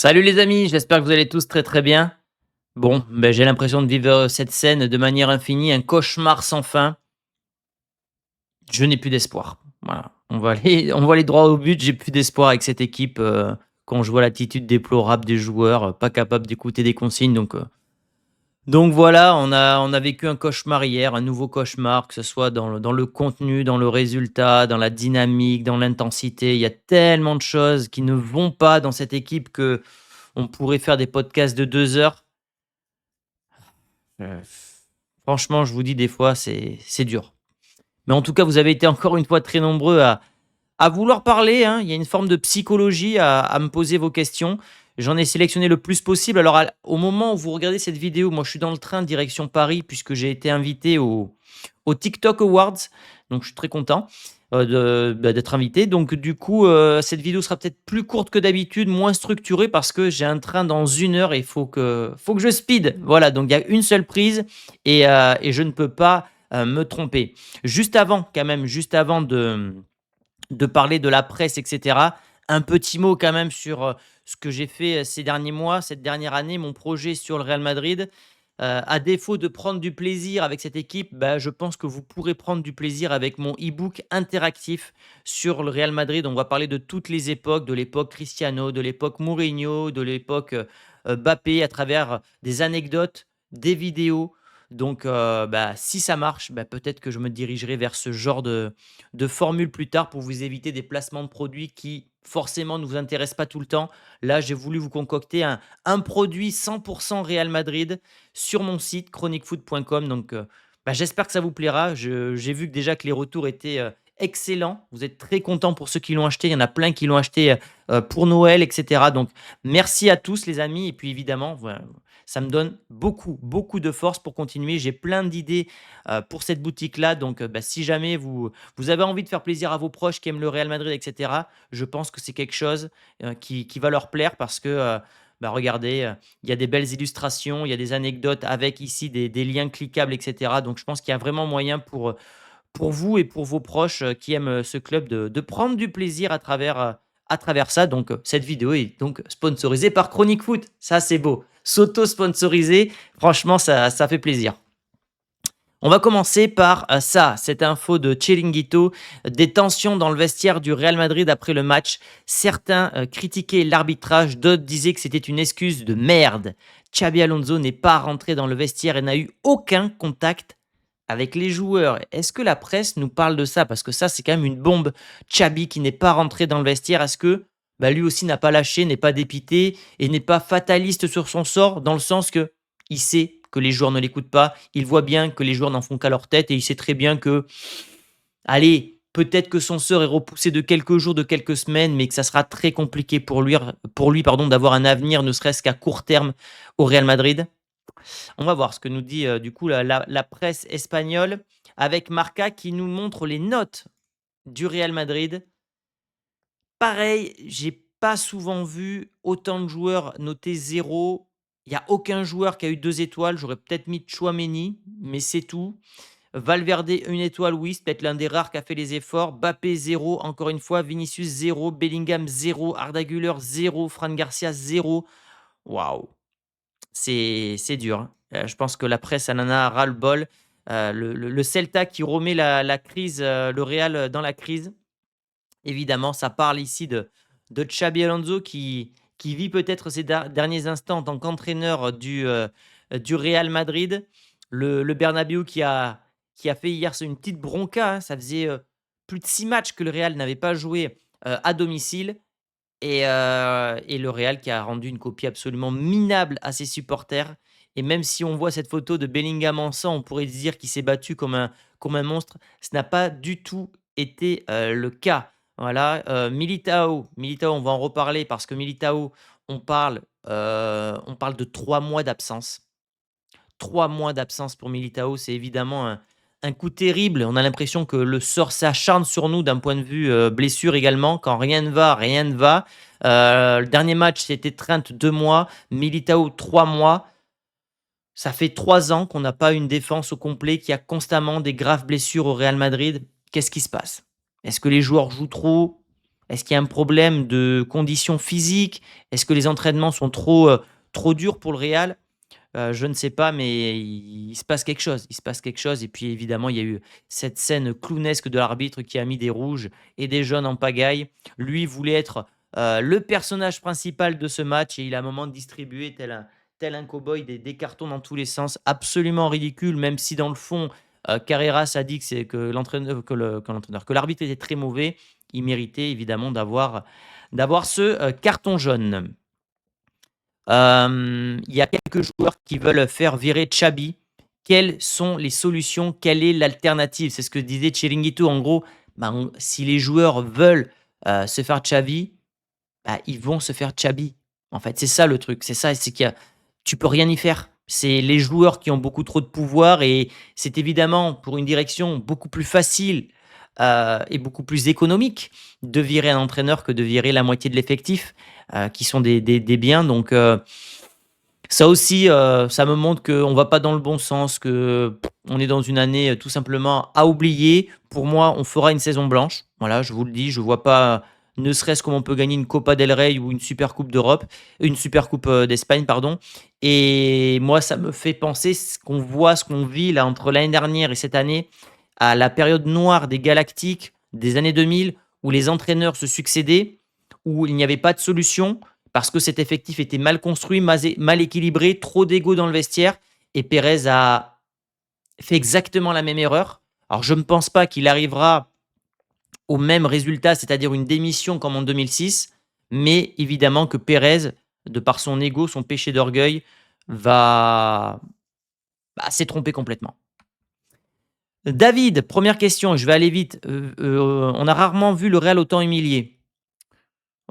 Salut les amis, j'espère que vous allez tous très très bien. Bon, j'ai l'impression de vivre cette scène de manière infinie, un cauchemar sans fin. Je n'ai plus d'espoir. Voilà, on va aller droit au but. J'ai plus d'espoir avec cette équipe quand je vois l'attitude déplorable des joueurs, pas capables d'écouter des consignes. Donc voilà, on a vécu un cauchemar hier, un nouveau cauchemar, que ce soit dans le contenu, dans le résultat, dans la dynamique, dans l'intensité. Il y a tellement de choses qui ne vont pas dans cette équipe que on pourrait faire des podcasts de 2 heures. Heu, Franchement, je vous dis des fois, c'est dur. Mais en tout cas, vous avez été encore une fois très nombreux à vouloir parler, hein. Il y a une forme de psychologie à me poser vos questions. J'en ai sélectionné le plus possible. Alors au moment où vous regardez cette vidéo, moi je suis dans le train direction Paris puisque j'ai été invité au TikTok Awards, donc je suis très content, d'être invité. Donc du coup, cette vidéo sera peut-être plus courte que d'habitude, moins structurée parce que j'ai un train dans 1 heure et il faut que je speed. Voilà, donc il y a une seule prise et je ne peux pas, me tromper. Juste avant quand même, juste avant de parler de la presse et cetera. Un petit mot quand même sur, ce que j'ai fait, ces derniers mois, cette dernière année, mon projet sur le Real Madrid. À défaut de prendre du plaisir avec cette équipe, bah, je pense que vous pourrez prendre du plaisir avec mon e-book interactif sur le Real Madrid. On va parler de toutes les époques, de l'époque Cristiano, de l'époque Mourinho, de l'époque, Mbappé à travers des anecdotes, des vidéos. Si ça marche, bah, peut-être que je me dirigerai vers ce genre de formule plus tard pour vous éviter des placements de produits qui forcément ne vous intéressent pas tout le temps. Là, j'ai voulu vous concocter un produit 100% Real Madrid sur mon site chroniquefoot.com. J'espère que ça vous plaira. J'ai vu que déjà que les retours étaient excellents. Vous êtes très contents pour ceux qui l'ont acheté. Il y en a plein qui l'ont acheté pour Noël, etc. Donc, merci à tous les amis. Et puis évidemment, voilà, ça me donne beaucoup, beaucoup de force pour continuer. J'ai plein d'idées pour cette boutique-là. Si jamais vous avez envie de faire plaisir à vos proches qui aiment le Real Madrid, et cetera, je pense que c'est quelque chose, qui va leur plaire parce que, regardez, il y a des belles illustrations, il y a des anecdotes avec ici des liens cliquables, et cetera. Donc je pense qu'il y a vraiment moyen pour vous et pour vos proches, qui aiment, ce club de prendre du plaisir à travers ça. Cette vidéo est donc sponsorisée par Chronique Foot. Ça, c'est beau. S'auto-sponsoriser, franchement, ça fait plaisir. On va commencer par ça, cette info de Chiringuito, des tensions dans le vestiaire du Real Madrid après le match. Certains critiquaient l'arbitrage, d'autres disaient que c'était une excuse de merde. Xabi Alonso n'est pas rentré dans le vestiaire et n'a eu aucun contact avec les joueurs. Est-ce que la presse nous parle de ça? Parce que ça, c'est quand même une bombe. Xabi qui n'est pas rentré dans le vestiaire, est-ce que lui aussi n'a pas lâché, n'est pas dépité et n'est pas fataliste sur son sort dans le sens que il sait que les joueurs ne l'écoutent pas, il voit bien que les joueurs n'en font qu'à leur tête et il sait très bien que, allez, peut-être que son sort est repoussé de quelques jours, de quelques semaines, mais que ça sera très compliqué pour lui pardon, d'avoir un avenir, ne serait-ce qu'à court terme, au Real Madrid. On va voir ce que nous dit du coup la presse espagnole avec Marca qui nous montre les notes du Real Madrid. Pareil, j'ai pas souvent vu autant de joueurs noter 0. Il y a aucun joueur qui a eu 2 étoiles. J'aurais peut-être mis Tchouaméni, mais c'est tout. Valverde, 1 étoile, oui, c'est peut-être l'un des rares qui a fait les efforts. Bappé, 0, encore une fois. Vinicius, 0. Bellingham, 0. Arda Güler, 0. Fran Garcia, 0. Waouh, c'est dur, hein. Je pense que la presse, elle en a ras-le-bol. Le Celta qui remet la crise, le Real, dans la crise. Évidemment, ça parle ici de Xabi Alonso qui vit peut-être ses derniers instants en tant qu'entraîneur du Real Madrid. Le Bernabéu qui a fait hier une petite bronca, hein. Ça faisait, plus de 6 matchs que le Real n'avait pas joué, à domicile et le Real qui a rendu une copie absolument minable à ses supporters et même si on voit cette photo de Bellingham en sang, on pourrait se dire qu'il s'est battu comme un monstre. Ce n'a pas du tout été, le cas. Voilà, Militao, on va en reparler parce que Militao, on parle de 3 mois d'absence. 3 mois d'absence pour Militao, c'est évidemment un coup terrible. On a l'impression que le sort s'acharne sur nous d'un point de vue, blessure également. Quand rien ne va, rien ne va. Le dernier match, c'était Trent 2 mois, Militao 3 mois. Ça fait 3 ans qu'on n'a pas une défense au complet, qui a constamment des graves blessures au Real Madrid. Qu'est-ce qui se passe? Est-ce que les joueurs jouent trop? Est-ce qu'il y a un problème de conditions physiques? Est-ce que les entraînements sont trop durs pour le Real? Je ne sais pas, mais il se passe quelque chose. Il se passe quelque chose et puis évidemment, il y a eu cette scène clownesque de l'arbitre qui a mis des rouges et des jaunes en pagaille. Lui voulait être, le personnage principal de ce match et il a un moment distribué tel un cow-boy des cartons dans tous les sens. Absolument ridicule, même si dans le fond, Carreras a dit que l'arbitre était très mauvais. Il méritait évidemment d'avoir ce, carton jaune. Il y a quelques joueurs qui veulent faire virer Xabi. Quelles sont les solutions? Quelle est l'alternative? C'est ce que disait Chiringuito. En gros, bah, si les joueurs veulent se faire Xavi, bah, ils vont se faire Xabi. En fait, c'est ça le truc. C'est ça, c'est tu peux rien y faire. C'est les joueurs qui ont beaucoup trop de pouvoir et c'est évidemment pour une direction beaucoup plus facile et beaucoup plus économique de virer un entraîneur que de virer la moitié de l'effectif qui sont des biens. Donc, ça aussi, ça me montre qu'on va pas dans le bon sens, que on est dans une année tout simplement à oublier. Pour moi, on fera une saison blanche. Voilà, je vous le dis, je vois pas, ne serait-ce comment on peut gagner une Copa del Rey ou une Super Coupe d'Europe, une Super Coupe d'Espagne, pardon. Et moi, ça me fait penser ce qu'on vit là entre l'année dernière et cette année, à la période noire des Galactiques des années 2000, où les entraîneurs se succédaient, où il n'y avait pas de solution parce que cet effectif était mal construit, mal équilibré, trop d'ego dans le vestiaire. Et Pérez a fait exactement la même erreur. Alors, je ne pense pas qu'il arrivera au même résultat, c'est-à-dire une démission comme en 2006, mais évidemment que Pérez, de par son ego, son péché d'orgueil, va s'est trompé complètement. David, première question, je vais aller vite. On a rarement vu le Real autant humilié.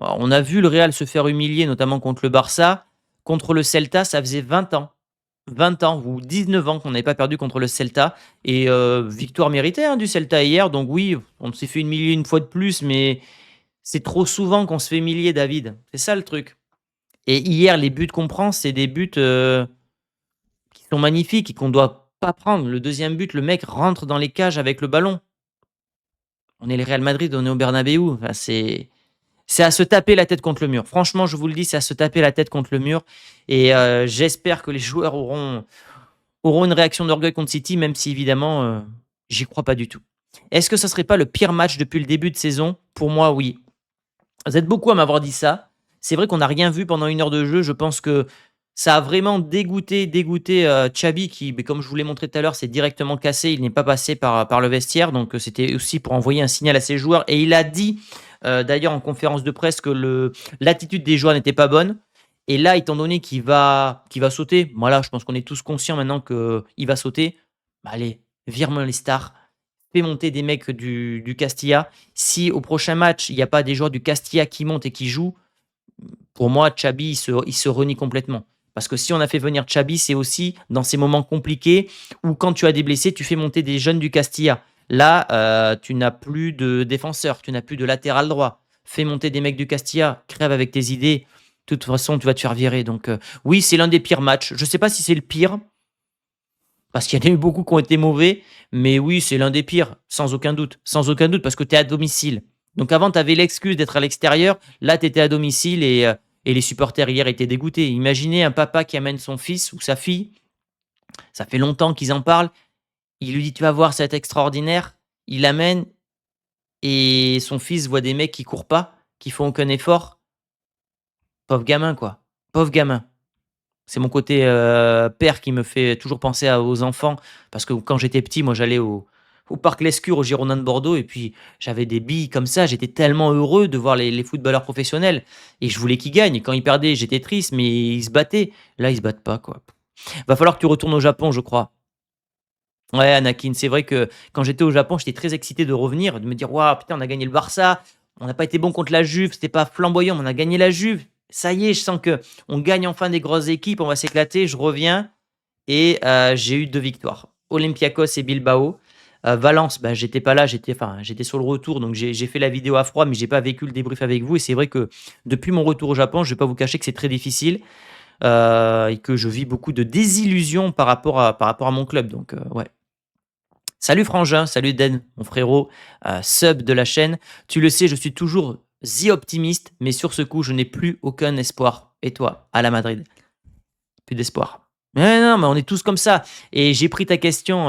Alors, on a vu le Real se faire humilier, notamment contre le Barça. Contre le Celta, ça faisait 20 ans. 20 ans ou 19 ans qu'on n'avait pas perdu contre le Celta. Et victoire méritée du Celta hier. Donc oui, on s'est fait humilier une fois de plus, mais c'est trop souvent qu'on se fait humilier, David. C'est ça le truc. Et hier, les buts qu'on prend, c'est des buts qui sont magnifiques et qu'on ne doit pas prendre. Le deuxième but, le mec rentre dans les cages avec le ballon. On est le Real Madrid, on est au Bernabeu. Enfin, c'est à se taper la tête contre le mur. Franchement, je vous le dis, c'est à se taper la tête contre le mur. Et j'espère que les joueurs auront une réaction d'orgueil contre City, même si évidemment, j'y crois pas du tout. Est-ce que ça serait pas le pire match depuis le début de saison? Pour moi, oui. Vous êtes beaucoup à m'avoir dit ça. C'est vrai qu'on n'a rien vu pendant une heure de jeu. Je pense que ça a vraiment dégoûté Xabi qui, beh, comme je vous l'ai montré tout à l'heure, s'est directement cassé. Il n'est pas passé par le vestiaire. Donc, c'était aussi pour envoyer un signal à ses joueurs. Et il a dit, d'ailleurs, en conférence de presse, que l'attitude des joueurs n'était pas bonne. Et là, étant donné qu'il va sauter, voilà, je pense qu'on est tous conscients maintenant qu'il va sauter. Bah, allez, vire-moi les stars. Fais monter des mecs du Castilla. Si au prochain match, il n'y a pas des joueurs du Castilla qui montent et qui jouent, pour moi, Xabi, il se renie complètement. Parce que si on a fait venir Xabi, c'est aussi dans ces moments compliqués où quand tu as des blessés, tu fais monter des jeunes du Castilla. Là, tu n'as plus de défenseur, tu n'as plus de latéral droit. Fais monter des mecs du Castilla, crève avec tes idées. De toute façon, tu vas te faire virer. Donc, oui, c'est l'un des pires matchs. Je ne sais pas si c'est le pire, parce qu'il y en a eu beaucoup qui ont été mauvais, mais oui, c'est l'un des pires, sans aucun doute. Sans aucun doute, parce que tu es à domicile. Donc avant, tu avais l'excuse d'être à l'extérieur. Là, tu étais à domicile et les supporters hier étaient dégoûtés. Imaginez un papa qui amène son fils ou sa fille. Ça fait longtemps qu'ils en parlent. Il lui dit, tu vas voir, ça va être extraordinaire. Il l'amène et son fils voit des mecs qui courent pas, qui font aucun effort. Pauvre gamin, quoi. Pauvre gamin. C'est mon côté, père qui me fait toujours penser aux enfants parce que quand j'étais petit, moi, j'allais au parc Lescure, aux Girondins de Bordeaux et puis j'avais des billes comme ça. J'étais tellement heureux de voir les footballeurs professionnels et je voulais qu'ils gagnent. Quand ils perdaient, j'étais triste, mais ils se battaient. Là, ils se battent pas, quoi. Va falloir que tu retournes au Japon, je crois. Ouais, Anakin, c'est vrai que quand j'étais au Japon, j'étais très excité de revenir, de me dire: «Waouh, putain, on a gagné le Barça, on n'a pas été bon contre la Juve, c'était pas flamboyant, mais on a gagné la Juve. Ça y est, je sens que on gagne enfin des grosses équipes, on va s'éclater». Je reviens et j'ai eu 2 victoires. Olympiakos et Bilbao. Valence, bah, j'étais pas là, j'étais sur le retour, donc j'ai fait la vidéo à froid, mais j'ai pas vécu le débrief avec vous et c'est vrai que depuis mon retour au Japon, je vais pas vous cacher que c'est très difficile, et que je vis beaucoup de désillusions par rapport à mon club, donc ouais. Salut Frangin, salut Den, mon frérot, sub de la chaîne. Tu le sais, je suis toujours the optimiste, mais sur ce coup, je n'ai plus aucun espoir. Et toi, à la Madrid? Plus d'espoir. Ouais, non, mais on est tous comme ça. Et j'ai pris ta question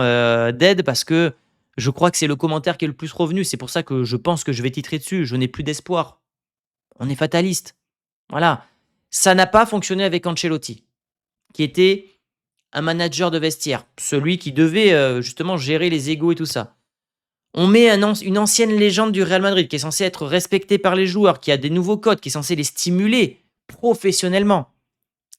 d'aide parce que je crois que c'est le commentaire qui est le plus revenu. C'est pour ça que je pense que je vais titrer dessus. Je n'ai plus d'espoir. On est fataliste. Voilà. Ça n'a pas fonctionné avec Ancelotti, qui était un manager de vestiaire, celui qui devait justement gérer les égos et tout ça. On met une ancienne légende du Real Madrid qui est censé être respecté par les joueurs, qui a des nouveaux codes, qui est censé les stimuler professionnellement.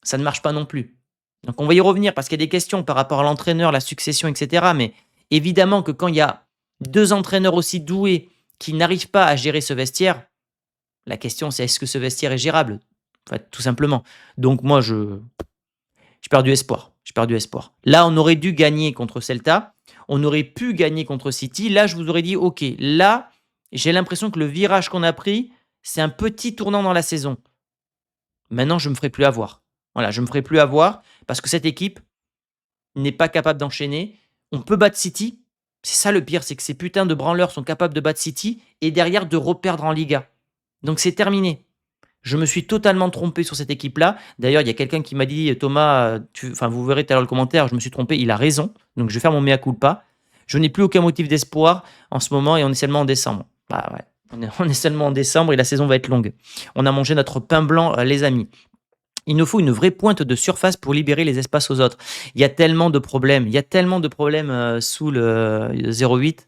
Ça ne marche pas non plus. Donc on va y revenir parce qu'il y a des questions par rapport à l'entraîneur, la succession, etc. Mais évidemment que quand il y a deux entraîneurs aussi doués qui n'arrivent pas à gérer ce vestiaire, la question c'est est-ce que ce vestiaire est gérable? En fait, tout simplement. Donc moi, j'ai perdu espoir. J'ai perdu espoir. Là, on aurait dû gagner contre Celta. On aurait pu gagner contre City. Là, je vous aurais dit, OK, là, j'ai l'impression que le virage qu'on a pris, c'est un petit tournant dans la saison. Maintenant, je ne me ferai plus avoir. Voilà, je ne me ferai plus avoir parce que cette équipe n'est pas capable d'enchaîner. On peut battre City. C'est ça le pire, c'est que ces putains de branleurs sont capables de battre City et derrière de reperdre en Liga. Donc c'est terminé. Je me suis totalement trompé sur cette équipe-là. D'ailleurs, il y a quelqu'un qui m'a dit: «Thomas, enfin, vous verrez tout à l'heure le commentaire, je me suis trompé». Il a raison. Donc je vais faire mon mea culpa. Je n'ai plus aucun motif d'espoir en ce moment et on est seulement en décembre. Bah ouais, on est seulement en décembre et la saison va être longue. On a mangé notre pain blanc, les amis. Il nous faut une vraie pointe de surface pour libérer les espaces aux autres. Il y a tellement de problèmes. Il y a tellement de problèmes sous le 0,8.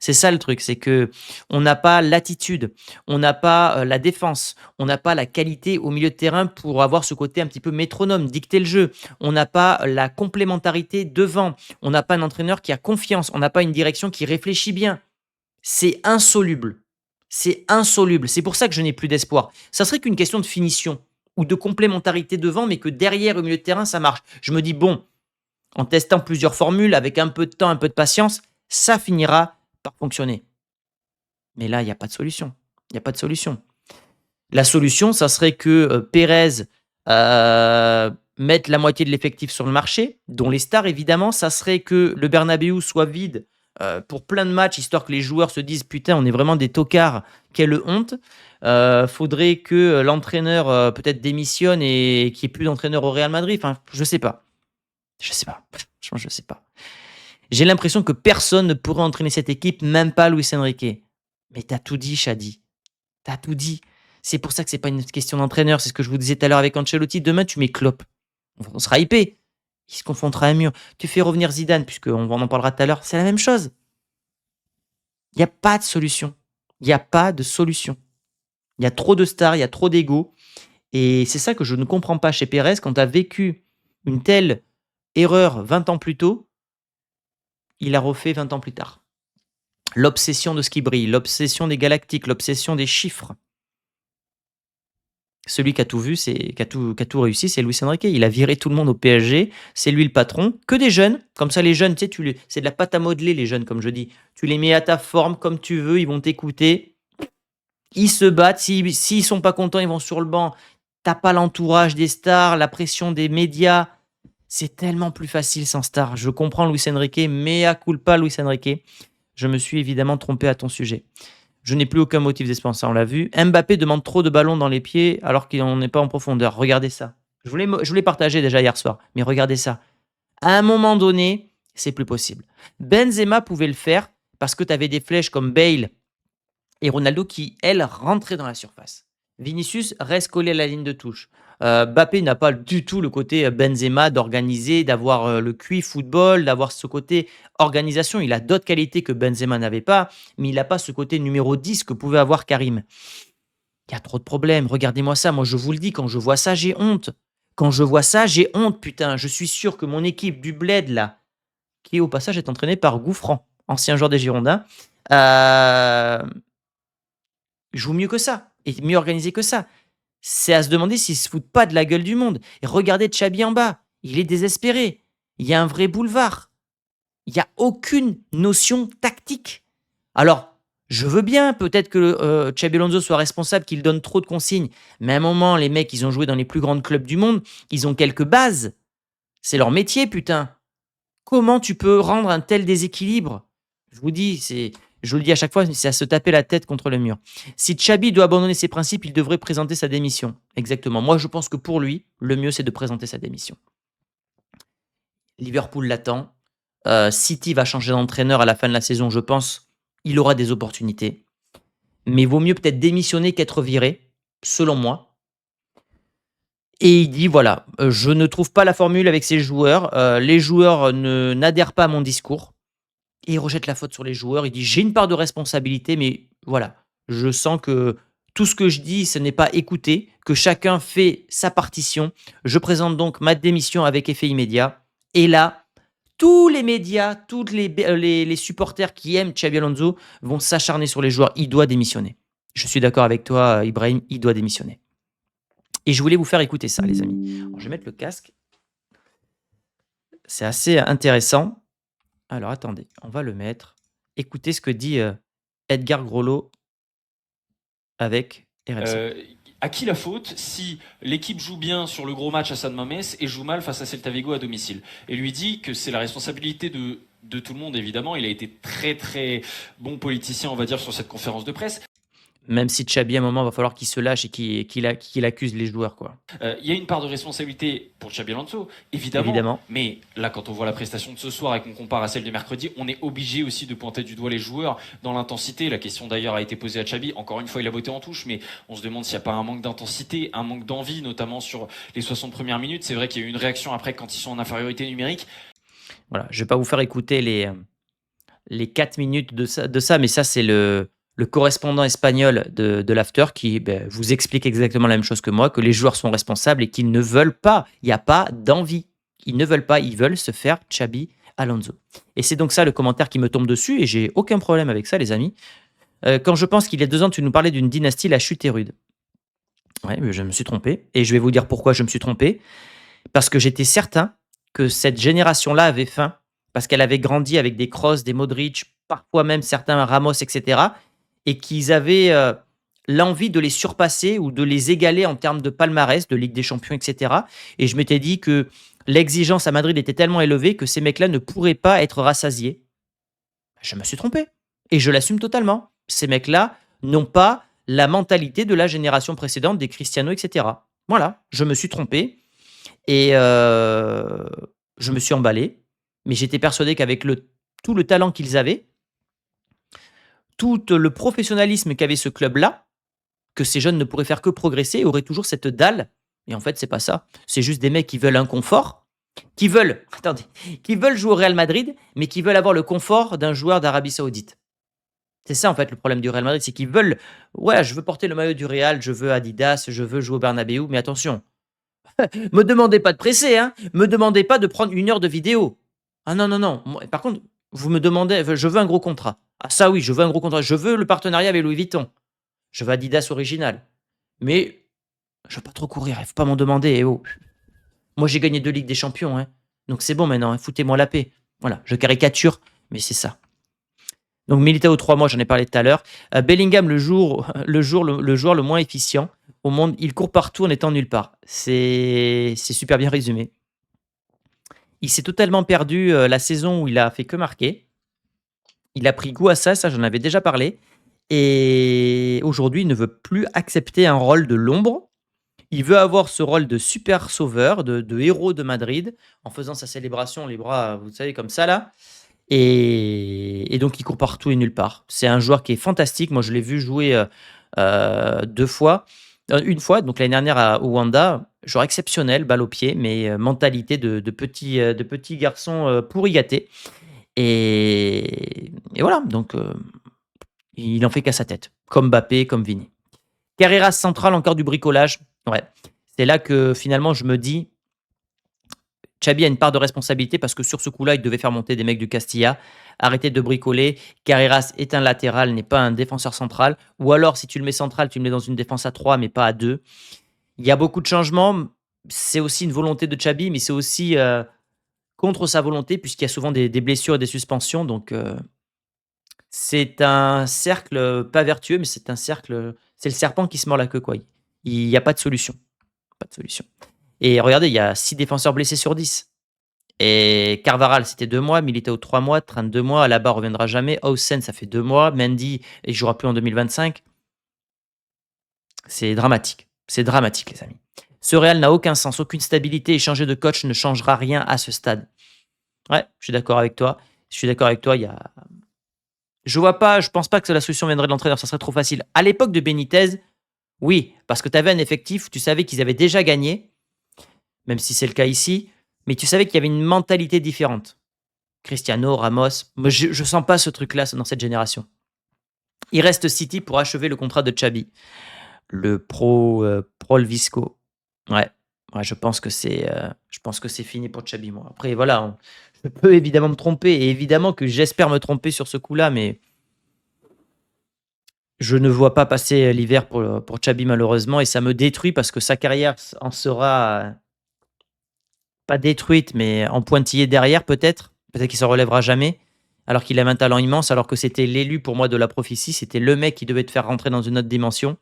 C'est ça le truc, c'est que on n'a pas l'attitude, on n'a pas la défense, on n'a pas la qualité au milieu de terrain pour avoir ce côté un petit peu métronome, dicter le jeu. On n'a pas la complémentarité devant. On n'a pas un entraîneur qui a confiance. On n'a pas une direction qui réfléchit bien. C'est insoluble. C'est insoluble. C'est pour ça que je n'ai plus d'espoir. Ça serait qu'une question de finition ou de complémentarité devant, mais que derrière, au milieu de terrain, ça marche. Je me dis, bon, en testant plusieurs formules, avec un peu de temps, un peu de patience, ça finira par fonctionner. Mais là, il n'y a pas de solution. Il n'y a pas de solution. La solution, ça serait que Pérez mette la moitié de l'effectif sur le marché, dont les stars évidemment. Ça serait que le Bernabéu soit vide pour plein de matchs, histoire que les joueurs se disent putain, on est vraiment des tocards, quelle honte. Faudrait que l'entraîneur peut-être démissionne et qu'il n'y ait plus d'entraîneur au Real Madrid. Enfin, je sais pas. Je sais pas. Franchement, je sais pas. J'ai l'impression que personne ne pourrait entraîner cette équipe, même pas Luis Enrique. Mais t'as tout dit, Shadi. T'as tout dit. C'est pour ça que c'est pas une question d'entraîneur. C'est ce que je vous disais tout à l'heure avec Ancelotti. Demain, tu mets Klopp. On sera hypé. Il se confrontera à un mur. Tu fais revenir Zidane, puisqu'on en parlera tout à l'heure. C'est la même chose. Il n'y a pas de solution. Il n'y a pas de solution. Il y a trop de stars, il y a trop d'ego. Et c'est ça que je ne comprends pas chez Pérez. Quand tu as vécu une telle erreur 20 ans plus tôt, il a refait 20 ans plus tard. L'obsession de ce qui brille, l'obsession des galactiques, l'obsession des chiffres. Celui qui a tout vu, qui a tout réussi, c'est Luis Enrique. Il a viré tout le monde au PSG. C'est lui le patron. Que des jeunes. Comme ça, les jeunes, tu sais, c'est de la pâte à modeler, les jeunes, comme je dis. Tu les mets à ta forme, comme tu veux. Ils vont t'écouter. Ils se battent. S'ils sont pas contents, ils vont sur le banc. T'as pas l'entourage des stars, la pression des médias. C'est tellement plus facile sans star. Je comprends Luis Enrique, mea culpa Luis Enrique. Je me suis évidemment trompé à ton sujet. Je n'ai plus aucun motif d'espoir, ça on l'a vu. Mbappé demande trop de ballons dans les pieds alors qu'il n'en est pas en profondeur. Regardez ça. Je voulais partager déjà hier soir, mais regardez ça. À un moment donné, c'est plus possible. Benzema pouvait le faire parce que tu avais des flèches comme Bale et Ronaldo qui, elles, rentraient dans la surface. Vinicius reste collé à la ligne de touche. Mbappé n'a pas du tout le côté Benzema d'organiser, d'avoir le QI football, d'avoir ce côté organisation. Il a d'autres qualités que Benzema n'avait pas, mais il n'a pas ce côté numéro 10 que pouvait avoir Karim. Il y a trop de problèmes. Regardez-moi ça. Moi, je vous le dis, quand je vois ça, j'ai honte. Quand je vois ça, j'ai honte, putain. Je suis sûr que mon équipe du Bled, là, qui au passage est entraînée par Gouffran, ancien joueur des Girondins, joue mieux que ça et mieux organisé que ça. C'est à se demander s'ils se foutent pas de la gueule du monde. Et regardez Xabi en bas, il est désespéré. Il y a un vrai boulevard. Il y a aucune notion tactique. Alors, je veux bien peut-être que Xabi Alonso soit responsable, qu'il donne trop de consignes. Mais à un moment, les mecs, ils ont joué dans les plus grands clubs du monde. Ils ont quelques bases. C'est leur métier, putain. Comment tu peux rendre un tel déséquilibre? Je vous dis, Je vous le dis à chaque fois, c'est à se taper la tête contre le mur. Si Xabi doit abandonner ses principes, il devrait présenter sa démission. Exactement. Moi, je pense que pour lui, le mieux, c'est de présenter sa démission. Liverpool l'attend. City va changer d'entraîneur à la fin de la saison, je pense. Il aura des opportunités. Mais vaut mieux peut-être démissionner qu'être viré, selon moi. Et il dit voilà, je ne trouve pas la formule avec ces joueurs. Les joueurs n'adhèrent pas à mon discours. Et il rejette la faute sur les joueurs. Il dit j'ai une part de responsabilité, mais voilà, je sens que tout ce que je dis, ce n'est pas écouté, que chacun fait sa partition. Je présente donc ma démission avec effet immédiat. Et là, tous les médias, tous les supporters qui aiment Xabi Alonso vont s'acharner sur les joueurs. Il doit démissionner. Je suis d'accord avec toi, Ibrahim, il doit démissionner. Et je voulais vous faire écouter ça, les amis. Alors, je vais mettre le casque. C'est assez intéressant. Alors, attendez, on va le mettre. Écoutez ce que dit Edgar Grollo avec RMC. À qui la faute si l'équipe joue bien sur le gros match à San Mamés et joue mal face à Celta Vigo à domicile? Et lui dit que c'est la responsabilité de tout le monde, évidemment. Il a été très très bon politicien, on va dire, sur cette conférence de presse. Même si Xabi, à un moment, va falloir qu'il se lâche et qu'il accuse les joueurs, quoi. Il y a une part de responsabilité pour Xabi Alonso, évidemment. Mais là, quand on voit la prestation de ce soir et qu'on compare à celle de mercredi, on est obligé aussi de pointer du doigt les joueurs dans l'intensité. La question d'ailleurs a été posée à Xabi. Encore une fois, il a botté en touche, mais on se demande s'il n'y a pas un manque d'intensité, un manque d'envie, notamment sur les 60 premières minutes. C'est vrai qu'il y a eu une réaction après quand ils sont en infériorité numérique. Voilà, je ne vais pas vous faire écouter les 4 minutes de ça, mais ça, c'est le correspondant espagnol de l'After qui vous explique exactement la même chose que moi, que les joueurs sont responsables et qu'ils ne veulent pas. Il n'y a pas d'envie. Ils ne veulent pas, ils veulent se faire Xabi Alonso. Et c'est donc ça le commentaire qui me tombe dessus et j'ai aucun problème avec ça, les amis. Quand je pense qu'il y a 2 ans, tu nous parlais d'une dynastie, la chute est rude. Ouais, mais je me suis trompé. Et je vais vous dire pourquoi je me suis trompé. Parce que j'étais certain que cette génération-là avait faim, parce qu'elle avait grandi avec des Kroos, des Modric, parfois même certains Ramos, etc. Et qu'ils avaient l'envie de les surpasser ou de les égaler en termes de palmarès, de Ligue des Champions, etc. Et je m'étais dit que l'exigence à Madrid était tellement élevée que ces mecs-là ne pourraient pas être rassasiés. Je me suis trompé. Et je l'assume totalement. Ces mecs-là n'ont pas la mentalité de la génération précédente, des Cristiano, etc. Voilà, je me suis trompé. Et je me suis emballé. Mais j'étais persuadé qu'avec tout le talent qu'ils avaient, tout le professionnalisme qu'avait ce club-là, que ces jeunes ne pourraient faire que progresser et auraient toujours cette dalle. Et en fait, c'est pas ça. C'est juste des mecs qui veulent un confort, qui veulent jouer au Real Madrid, mais qui veulent avoir le confort d'un joueur d'Arabie Saoudite. C'est ça, en fait, le problème du Real Madrid, c'est qu'ils veulent, ouais, je veux porter le maillot du Real, je veux Adidas, je veux jouer au Bernabéu, mais attention, me demandez pas de presser, hein. Me demandez pas de prendre 1 heure de vidéo. Ah non, non, non. Par contre, vous me demandez, je veux un gros contrat. Ah ça oui, je veux un gros contrat. Je veux le partenariat avec Louis Vuitton. Je veux Adidas original. Mais je veux pas trop courir, il faut pas m'en demander. Eh oh. Moi, j'ai gagné 2 Ligues des Champions, hein. Donc c'est bon maintenant, hein, foutez-moi la paix. Voilà, je caricature, mais c'est ça. Donc Militao 3 mois, j'en ai parlé tout à l'heure. Bellingham, le joueur le moins efficient au monde. Il court partout en étant nulle part. C'est super bien résumé. Il s'est totalement perdu la saison où il a fait que marquer. Il a pris goût à ça j'en avais déjà parlé. Et aujourd'hui, il ne veut plus accepter un rôle de l'ombre. Il veut avoir ce rôle de super sauveur, de héros de Madrid, en faisant sa célébration, les bras, vous savez, comme ça là. Et donc, il court partout et nulle part. C'est un joueur qui est fantastique. Moi, je l'ai vu jouer 2 fois. 1 fois, donc l'année dernière au Wanda, joueur exceptionnel, balle au pied, mais mentalité de petit garçon pourri gâté. Et voilà, donc il en fait qu'à sa tête, comme Mbappé, comme Vini. Carreras central, encore du bricolage. Ouais, c'est là que finalement je me dis, Xabi a une part de responsabilité parce que sur ce coup-là, il devait faire monter des mecs du Castilla. Arrêtez de bricoler. Carreras est un latéral, n'est pas un défenseur central. Ou alors, si tu le mets central, tu le mets dans une défense à 3, mais pas à 2. Il y a beaucoup de changements. C'est aussi une volonté de Xabi, mais c'est aussi contre sa volonté, puisqu'il y a souvent des blessures et des suspensions. Donc, c'est un cercle pas vertueux, mais c'est un cercle. C'est le serpent qui se mord la queue, quoi. Il n'y a pas de solution. Pas de solution. Et regardez, il y a 6 défenseurs blessés sur 10. Et Carvaral, c'était 2 mois, Militao 3 mois, Trent 2 mois, Alaba reviendra jamais, Haasen, ça fait 2 mois, Mendy, il jouera plus en 2025. C'est dramatique. C'est dramatique, les amis. Ce Real n'a aucun sens, aucune stabilité et changer de coach ne changera rien à ce stade. Ouais, je suis d'accord avec toi. Je suis d'accord avec toi. Je pense pas que la solution viendrait de l'entraîneur, ça serait trop facile. À l'époque de Benitez, oui, parce que tu avais un effectif, tu savais qu'ils avaient déjà gagné, même si c'est le cas ici, mais tu savais qu'il y avait une mentalité différente. Cristiano, Ramos, moi, je ne sens pas ce truc-là dans cette génération. Il reste City pour achever le contrat de Xabi, le Prol Visco. Ouais, je pense que c'est fini pour Xabi, moi. Après, voilà, je peux évidemment me tromper, et évidemment que j'espère me tromper sur ce coup-là, mais je ne vois pas passer l'hiver pour Xabi, malheureusement, et ça me détruit parce que sa carrière en sera pas détruite, mais en pointillé derrière, peut-être. Peut-être qu'il ne se relèvera jamais, alors qu'il a un talent immense, alors que c'était l'élu pour moi de la prophétie. C'était le mec qui devait te faire rentrer dans une autre dimension.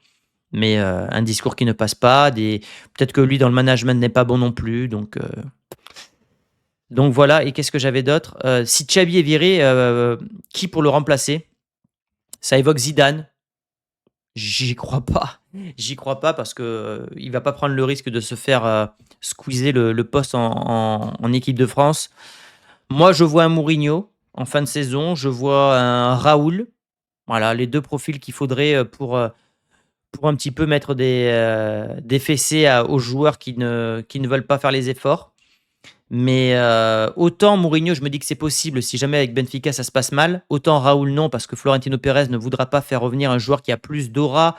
Mais un discours qui ne passe pas. Peut-être que lui, dans le management, n'est pas bon non plus. Donc voilà. Et qu'est-ce que j'avais d'autre? Si Xabi est viré, qui pour le remplacer? Ça évoque Zidane. J'y crois pas. J'y crois pas parce que il va pas prendre le risque de se faire squeezer le poste en équipe de France. Moi, je vois un Mourinho en fin de saison. Je vois un Raoul. Voilà, les deux profils qu'il faudrait pour un petit peu mettre des fessées aux joueurs qui ne veulent pas faire les efforts. Mais autant Mourinho, je me dis que c'est possible si jamais avec Benfica ça se passe mal. Autant Raoul, non, parce que Florentino Pérez ne voudra pas faire revenir un joueur qui a plus d'aura,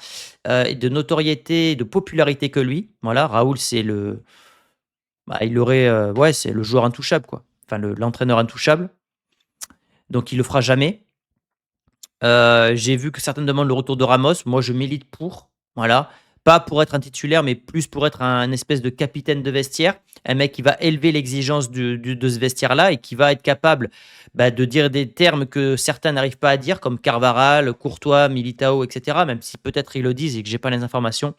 et de notoriété, de popularité que lui. Voilà, Raoul, c'est c'est le joueur intouchable, quoi. Enfin, l'entraîneur intouchable. Donc, il le fera jamais. J'ai vu que certaines demandent le retour de Ramos. Moi, je milite pour. Voilà. Pas pour être un titulaire, mais plus pour être un espèce de capitaine de vestiaire. Un mec qui va élever l'exigence de ce vestiaire-là et qui va être capable de dire des termes que certains n'arrivent pas à dire, comme Carvaral, Courtois, Militao, etc. Même si peut-être ils le disent et que j'ai pas les informations.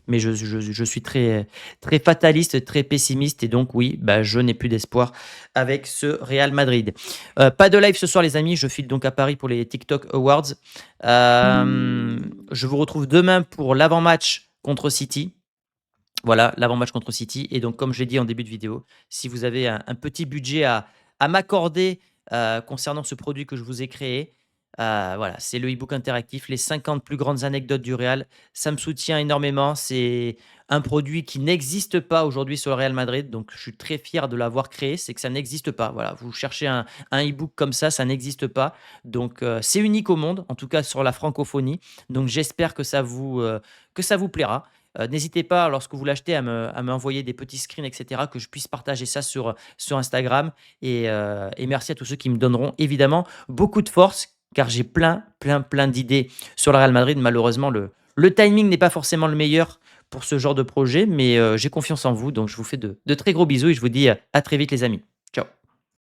Mais je suis très, très fataliste, très pessimiste. Et donc, oui, je n'ai plus d'espoir avec ce Real Madrid. Pas de live ce soir, les amis. Je file donc à Paris pour les TikTok Awards. Je vous retrouve demain pour l'avant-match contre City. Voilà, l'avant-match contre City. Et donc, comme je l'ai dit en début de vidéo, si vous avez un petit budget à m'accorder concernant ce produit que je vous ai créé, voilà, c'est le e-book interactif, les 50 plus grandes anecdotes du Real. Ça me soutient énormément. C'est un produit qui n'existe pas aujourd'hui sur le Real Madrid. Donc, je suis très fier de l'avoir créé. C'est que ça n'existe pas. Voilà, vous cherchez un e-book comme ça n'existe pas. Donc, c'est unique au monde, en tout cas sur la francophonie. Donc, j'espère que ça vous plaira. N'hésitez pas, lorsque vous l'achetez, à m'envoyer des petits screens, etc., que je puisse partager ça sur Instagram. Et merci à tous ceux qui me donneront évidemment beaucoup de force, car j'ai plein d'idées sur le Real Madrid. Malheureusement, le timing n'est pas forcément le meilleur pour ce genre de projet, mais j'ai confiance en vous. Donc, je vous fais de très gros bisous et je vous dis à très vite, les amis.